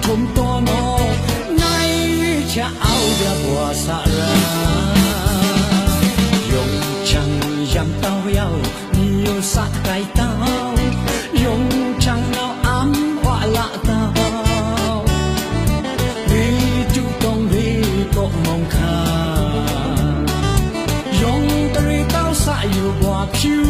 thum to no nay cha áo dia bùa sa ra dùng chẳng dám tao yao nhiều sa cái tao dùng chẳng nào ấm hoa lạ tao vì chú công vì có mong kha dùng tới tao sa yêu bùa phiêu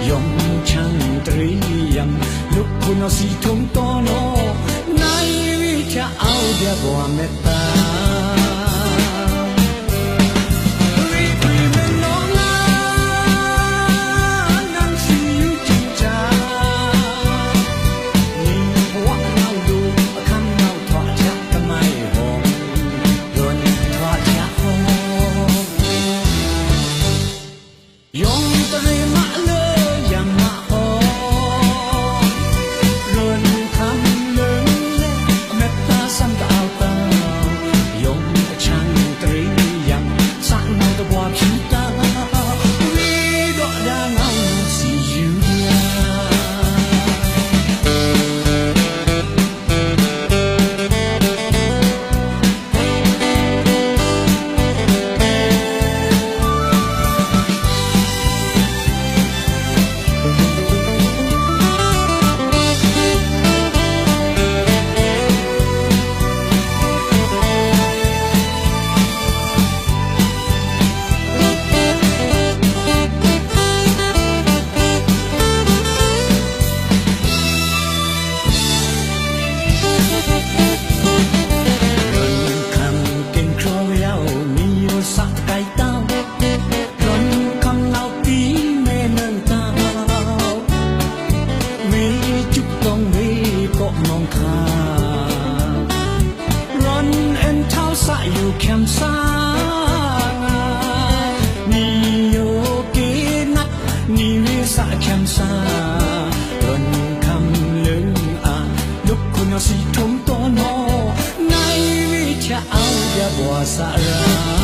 yong chang tri yang lúc kuno si thum to no nai cha ao dia boa meta yêu kem sa ni yo ki nát ni vi sa kem sa tuần cầm lưng lúc cô nhỏ si thum to no nay vi cha áo ya bùa sa ra